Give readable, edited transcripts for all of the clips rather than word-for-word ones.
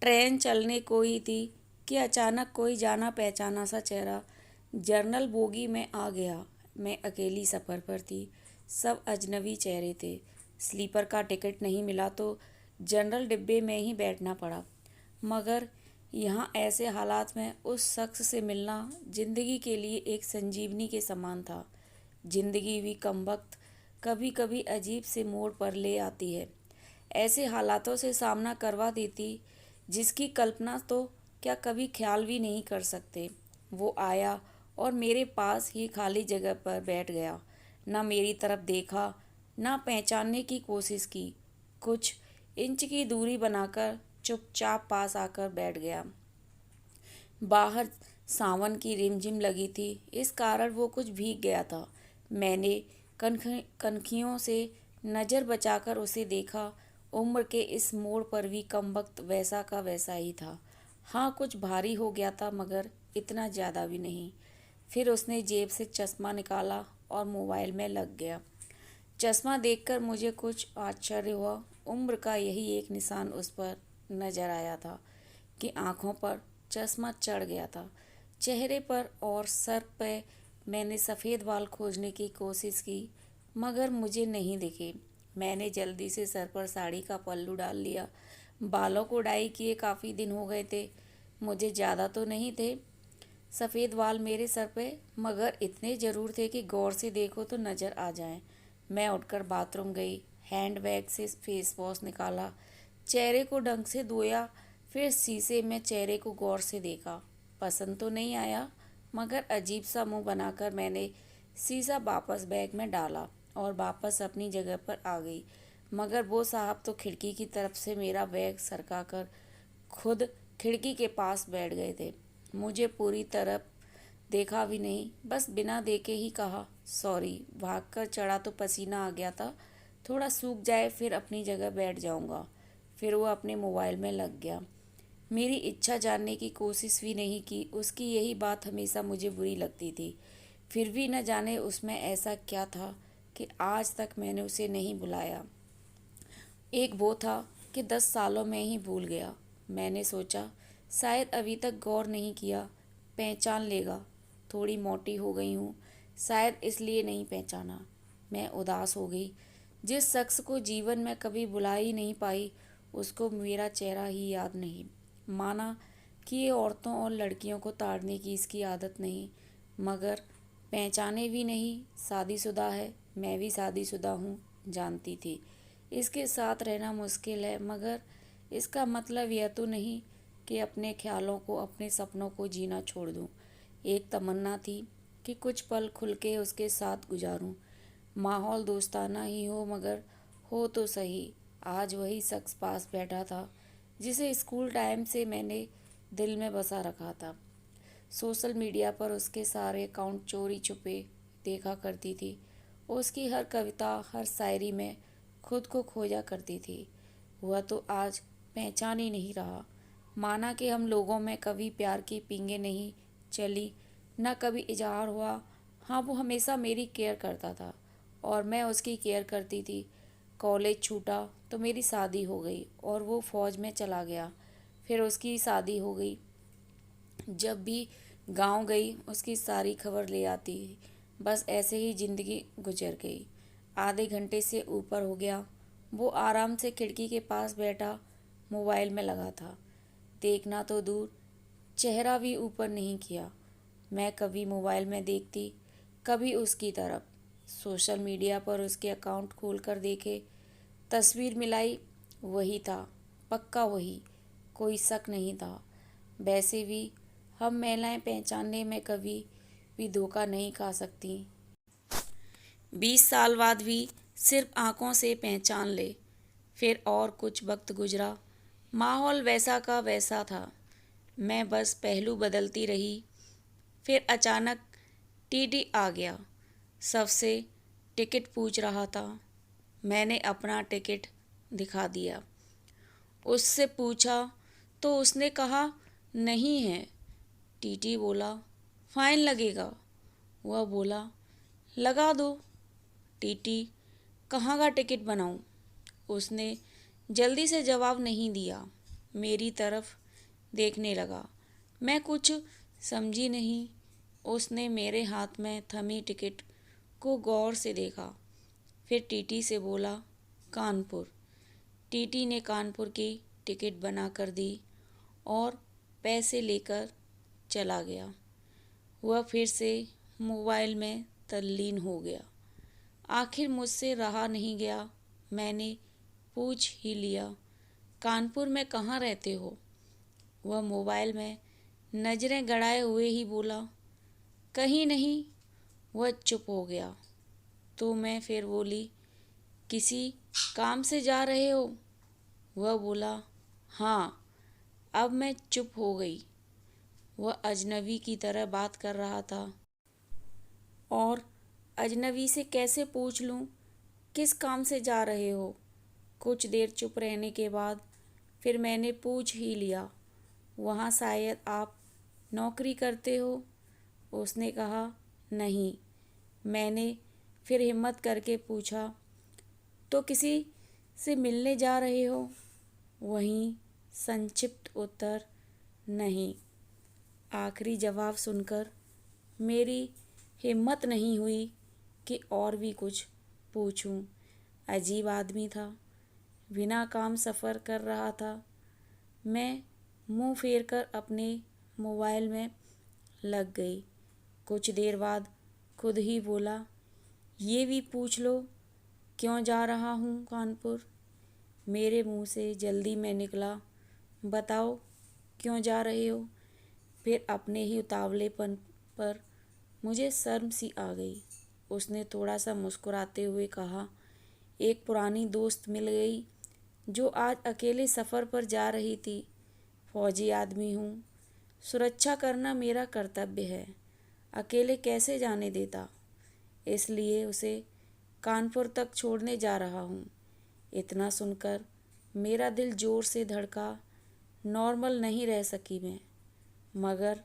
Train चलने को ही थी कि अचानक कोई जाना पहचाना सा चेहरा जर्नल बोगी में आ गया। मैं अकेली सफ़र पर थी। सब अजनबी चेहरे थे। स्लीपर का टिकट नहीं मिला तो जनरल डिब्बे में ही बैठना पड़ा। मगर यहाँ ऐसे हालात में उस शख्स से मिलना ज़िंदगी के लिए एक संजीवनी के समान था। ज़िंदगी भी कमबख्त कभी कभी अजीब से मोड़ पर ले आती है। ऐसे हालातों से सामना करवा देती जिसकी कल्पना तो क्या कभी ख्याल भी नहीं कर सकते। वो आया और मेरे पास ही खाली जगह पर बैठ गया। ना मेरी तरफ देखा, ना पहचानने की कोशिश की। कुछ इंच की दूरी बनाकर चुपचाप पास आकर बैठ गया। बाहर सावन की रिमझिम लगी थी, इस कारण वो कुछ भीग गया था। मैंने कनखियों से नज़र बचाकर उसे देखा। उम्र के इस मोड़ पर भी कमबख्त वैसा का वैसा ही था। हाँ, कुछ भारी हो गया था मगर इतना ज़्यादा भी नहीं। फिर उसने जेब से चश्मा निकाला और मोबाइल में लग गया। चश्मा देखकर मुझे कुछ आश्चर्य हुआ। उम्र का यही एक निशान उस पर नजर आया था कि आंखों पर चश्मा चढ़ गया था। चेहरे पर और सर पे मैंने सफ़ेद बाल खोजने की कोशिश की मगर मुझे नहीं दिखे। मैंने जल्दी से सर पर साड़ी का पल्लू डाल लिया। बालों को डाई किए काफ़ी दिन हो गए थे। मुझे ज़्यादा तो नहीं थे सफ़ेद बाल मेरे सर पे, मगर इतने ज़रूर थे कि गौर से देखो तो नज़र आ जाएं। मैं उठकर बाथरूम गई, हैंड बैग से फेस वॉश निकाला, चेहरे को ढंग से धोया, फिर शीशे में चेहरे को गौर से देखा। पसंद तो नहीं आया मगर अजीब सा मुंह बनाकर मैंने शीशा वापस बैग में डाला और वापस अपनी जगह पर आ गई। मगर वो साहब तो खिड़की की तरफ से मेरा बैग सरकाकर खुद खिड़की के पास बैठ गए थे। मुझे पूरी तरफ देखा भी नहीं, बस बिना देखे ही कहा सॉरी। भागकर चढ़ा तो पसीना आ गया था, थोड़ा सूख जाए फिर अपनी जगह बैठ जाऊंगा। फिर वो अपने मोबाइल में लग गया। मेरी इच्छा जानने की कोशिश भी नहीं की। उसकी यही बात हमेशा मुझे बुरी लगती थी। फिर भी न जाने उसमें ऐसा क्या था कि आज तक मैंने उसे नहीं बुलाया। एक वो था कि 10 सालों में ही भूल गया। मैंने सोचा शायद अभी तक गौर नहीं किया, पहचान लेगा। थोड़ी मोटी हो गई हूँ, शायद इसलिए नहीं पहचाना। मैं उदास हो गई। जिस शख्स को जीवन में कभी बुला ही नहीं पाई उसको मेरा चेहरा ही याद नहीं। माना कि ये औरतों और लड़कियों को ताड़ने की इसकी आदत नहीं, मगर पहचाने भी नहीं। शादीशुदा है, मैं भी शादीशुदा हूँ, जानती थी। इसके साथ रहना मुश्किल है मगर इसका मतलब यह तो नहीं कि अपने ख्यालों को, अपने सपनों को जीना छोड़ दूँ। एक तमन्ना थी कि कुछ पल खुल के उसके साथ गुजारूँ। माहौल दोस्ताना ही हो मगर हो तो सही। आज वही शख्स पास बैठा था जिसे स्कूल टाइम से मैंने दिल में बसा रखा था। सोशल मीडिया पर उसके सारे अकाउंट चोरी छुपे देखा करती थी। उसकी हर कविता, हर शायरी में खुद को खोजा करती थी। वह तो आज पहचान ही नहीं रहा। माना कि हम लोगों में कभी प्यार की पींगे नहीं चली, न कभी इजहार हुआ। हाँ, वो हमेशा मेरी केयर करता था और मैं उसकी केयर करती थी। कॉलेज छूटा तो मेरी शादी हो गई और वो फ़ौज में चला गया। फिर उसकी शादी हो गई। जब भी गांव गई उसकी सारी खबर ले आती। बस ऐसे ही ज़िंदगी गुजर गई। आधे घंटे से ऊपर हो गया। वो आराम से खिड़की के पास बैठा मोबाइल में लगा था। देखना तो दूर, चेहरा भी ऊपर नहीं किया। मैं कभी मोबाइल में देखती, कभी उसकी तरफ। सोशल मीडिया पर उसके अकाउंट खोलकर देखे, तस्वीर मिलाई, वही था, पक्का वही, कोई शक नहीं था। वैसे भी हम महिलाएं पहचानने में कभी भी धोखा नहीं खा सकती। 20 साल बाद भी सिर्फ आंखों से पहचान ले। फिर और कुछ वक्त गुजरा, माहौल वैसा का वैसा था। मैं बस पहलू बदलती रही। फिर अचानक टीटी आ गया। सबसे टिकट पूछ रहा था। मैंने अपना टिकट दिखा दिया। उससे पूछा तो उसने कहा नहीं है। टीटी बोला फाइन लगेगा। वह बोला लगा दो। टीटी कहाँ का टिकट बनाऊं? उसने जल्दी से जवाब नहीं दिया। मेरी तरफ देखने लगा। मैं कुछ समझी नहीं। उसने मेरे हाथ में थमी टिकट को गौर से देखा, फिर टीटी से बोला, कानपुर। टीटी ने कानपुर की टिकट बना कर दी और पैसे लेकर चला गया। वह फिर से मोबाइल में तल्लीन हो गया। आखिर मुझसे रहा नहीं गया। मैंने पूछ ही लिया, कानपुर में कहाँ रहते हो? वह मोबाइल में नज़रें गड़ाए हुए ही बोला, कहीं नहीं। वह चुप हो गया तो मैं फिर बोली, किसी काम से जा रहे हो? वह बोला, हाँ। अब मैं चुप हो गई। वह अजनबी की तरह बात कर रहा था और अजनबी से कैसे पूछ लूं किस काम से जा रहे हो? कुछ देर चुप रहने के बाद फिर मैंने पूछ ही लिया, वहाँ शायद आप नौकरी करते हो? उसने कहा, नहीं। मैंने फिर हिम्मत करके पूछा, तो किसी से मिलने जा रहे हो? वहीं संक्षिप्त उत्तर, नहीं। आखिरी जवाब सुनकर मेरी हिम्मत नहीं हुई कि और भी कुछ पूछूं। अजीब आदमी था, बिना काम सफ़र कर रहा था। मैं मुंह फेर कर अपने मोबाइल में लग गई। कुछ देर बाद खुद ही बोला, ये भी पूछ लो, क्यों जा रहा हूँ कानपुर? मेरे मुंह से जल्दी में निकला, बताओ क्यों जा रहे हो? फिर अपने ही उतावलेपन पर मुझे शर्म सी आ गई। उसने थोड़ा सा मुस्कुराते हुए कहा, एक पुरानी दोस्त मिल गई जो आज अकेले सफ़र पर जा रही थी। फौजी आदमी हूँ, सुरक्षा करना मेरा कर्तव्य है। अकेले कैसे जाने देता, इसलिए उसे कानपुर तक छोड़ने जा रहा हूँ। इतना सुनकर मेरा दिल ज़ोर से धड़का। नॉर्मल नहीं रह सकी मैं, मगर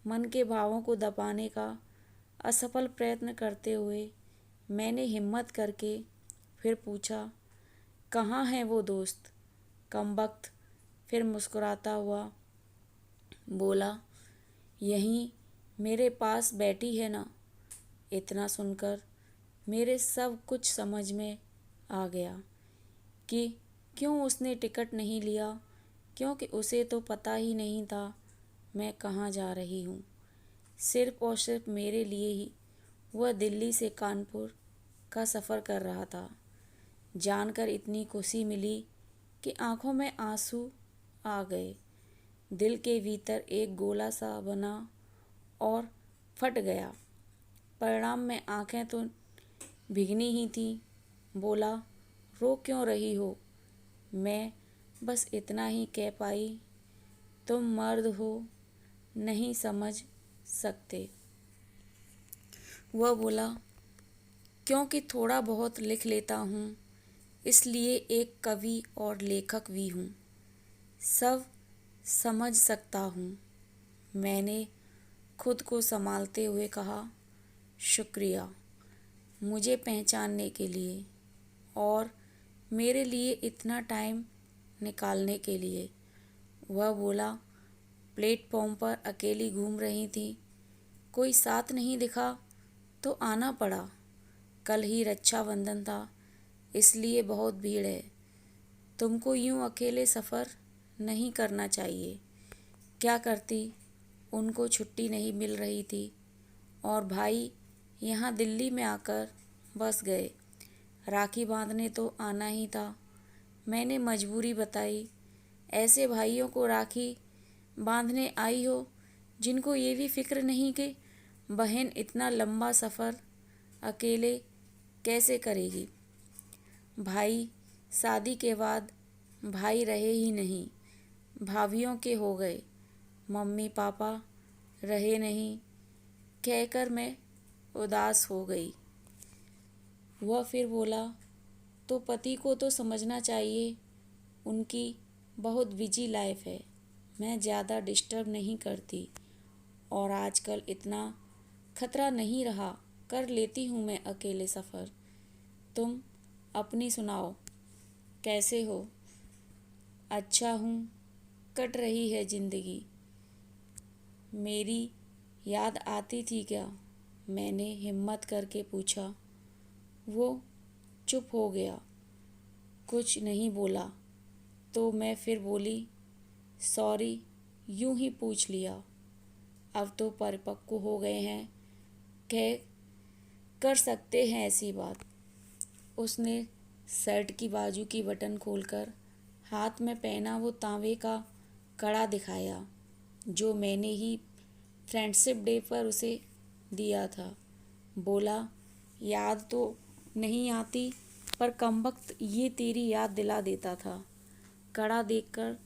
मन के भावों को दबाने का असफल प्रयत्न करते हुए मैंने हिम्मत करके फिर पूछा, कहाँ है वो दोस्त? कमबख्त फिर मुस्कुराता हुआ बोला, यहीं मेरे पास बैठी है ना। इतना सुनकर मेरे सब कुछ समझ में आ गया कि क्यों उसने टिकट नहीं लिया, क्योंकि उसे तो पता ही नहीं था मैं कहाँ जा रही हूँ। सिर्फ और सिर्फ मेरे लिए ही वह दिल्ली से कानपुर का सफ़र कर रहा था। जानकर इतनी खुशी मिली कि आंखों में आंसू आ गए। दिल के भीतर एक गोला सा बना और फट गया। परिणाम में आंखें तो भीगनी ही थीं। बोला, रो क्यों रही हो? मैं बस इतना ही कह पाई, तुम मर्द हो, नहीं समझ सकते। वह बोला, क्योंकि थोड़ा बहुत लिख लेता हूँ, इसलिए एक कवि और लेखक भी हूँ, सब समझ सकता हूँ। मैंने खुद को संभालते हुए कहा, शुक्रिया मुझे पहचानने के लिए और मेरे लिए इतना टाइम निकालने के लिए। वह बोला, प्लेटफॉर्म पर अकेली घूम रही थी, कोई साथ नहीं दिखा तो आना पड़ा। कल ही रक्षाबंधन था, इसलिए बहुत भीड़ है। तुमको यूं अकेले सफ़र नहीं करना चाहिए। क्या करती, उनको छुट्टी नहीं मिल रही थी और भाई यहाँ दिल्ली में आकर बस गए। राखी बांधने तो आना ही था। मैंने मजबूरी बताई। ऐसे भाइयों को राखी बांधने आई हो जिनको ये भी फिक्र नहीं कि बहन इतना लंबा सफ़र अकेले कैसे करेगी। भाई शादी के बाद भाई रहे ही नहीं, भाभियों के हो गए। मम्मी पापा रहे नहीं, कहकर मैं उदास हो गई। वह फिर बोला, तो पति को तो समझना चाहिए, उनकी बहुत बिजी लाइफ है। मैं ज़्यादा डिस्टर्ब नहीं करती और आजकल इतना खतरा नहीं रहा, कर लेती हूँ मैं अकेले सफ़र। तुम अपनी सुनाओ, कैसे हो? अच्छा हूँ, कट रही है जिंदगी। मेरी याद आती थी क्या? मैंने हिम्मत करके पूछा। वो चुप हो गया, कुछ नहीं बोला। तो मैं फिर बोली, सॉरी, यूं ही पूछ लिया। अब तो परिपक्व हो गए हैं, कह कर सकते हैं ऐसी बात। उसने शर्ट की बाजू की बटन खोलकर हाथ में पहना वो तांबे का कड़ा दिखाया, जो मैंने ही फ्रेंडशिप डे पर उसे दिया था। बोला, याद तो नहीं आती, पर कमबख्त ये तेरी याद दिला देता था। कड़ा देखकर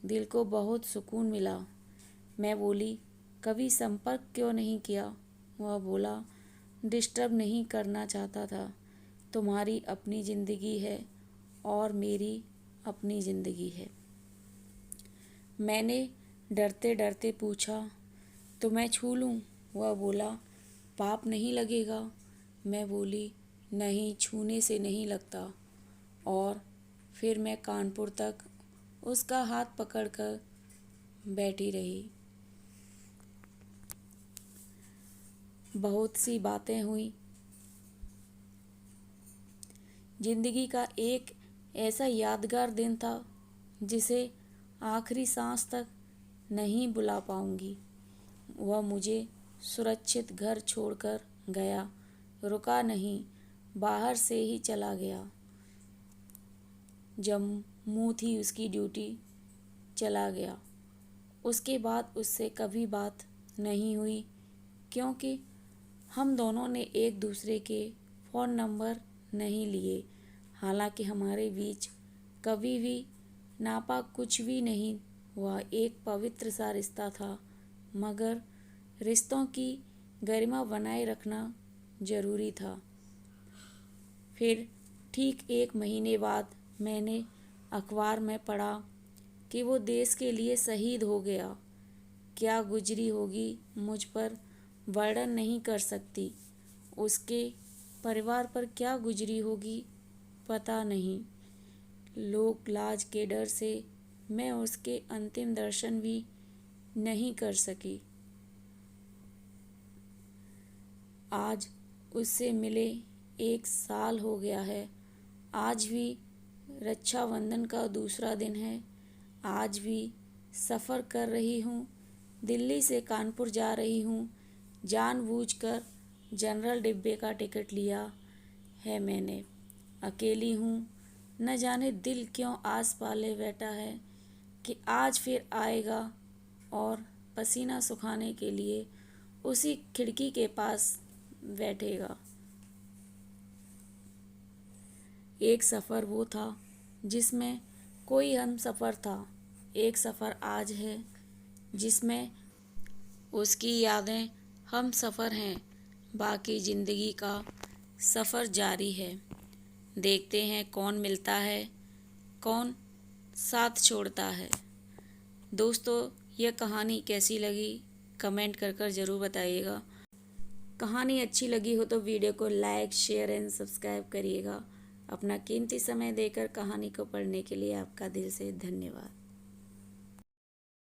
दिल को बहुत सुकून मिला। मैं बोली, कभी संपर्क क्यों नहीं किया? वह बोला, डिस्टर्ब नहीं करना चाहता था। तुम्हारी अपनी ज़िंदगी है और मेरी अपनी ज़िंदगी है। मैंने डरते डरते पूछा, तो मैं छू लूँ? वह बोला, पाप नहीं लगेगा? मैं बोली, नहीं, छूने से नहीं लगता। और फिर मैं कानपुर तक उसका हाथ पकड़कर बैठी रही। बहुत सी बातें हुई। जिंदगी का एक ऐसा यादगार दिन था जिसे आखिरी सांस तक नहीं भुला पाऊंगी। वह मुझे सुरक्षित घर छोड़कर गया, रुका नहीं, बाहर से ही चला गया। जम्मू थी उसकी ड्यूटी, चला गया। उसके बाद उससे कभी बात नहीं हुई, क्योंकि हम दोनों ने एक दूसरे के फ़ोन नंबर नहीं लिए। हालांकि हमारे बीच कभी भी नापाक कुछ भी नहीं हुआ। एक पवित्र सा रिश्ता था, मगर रिश्तों की गरिमा बनाए रखना ज़रूरी था। फिर ठीक 1 महीने बाद मैंने अखबार में पढ़ा कि वो देश के लिए शहीद हो गया। क्या गुजरी होगी मुझ पर वर्णन नहीं कर सकती। उसके परिवार पर क्या गुजरी होगी पता नहीं। लोक लाज के डर से मैं उसके अंतिम दर्शन भी नहीं कर सकी। आज उससे मिले 1 साल हो गया है। आज भी रक्षाबंधन का दूसरा दिन है। आज भी सफ़र कर रही हूँ। दिल्ली से कानपुर जा रही हूँ। जानबूझकर जनरल डिब्बे का टिकट लिया है मैंने। अकेली हूँ। न जाने दिल क्यों आस पाले बैठा है कि आज फिर आएगा और पसीना सुखाने के लिए उसी खिड़की के पास बैठेगा। एक सफ़र वो था जिसमें कोई हमसफ़र था। एक सफ़र आज है जिसमें उसकी यादें हम सफ़र हैं। बाकी ज़िंदगी का सफ़र जारी है। देखते हैं कौन मिलता है, कौन साथ छोड़ता है। दोस्तों, यह कहानी कैसी लगी कमेंट कर ज़रूर बताइएगा। कहानी अच्छी लगी हो तो वीडियो को लाइक, शेयर एंड सब्सक्राइब करिएगा। अपना कीमती समय देकर कहानी को पढ़ने के लिए आपका दिल से धन्यवाद।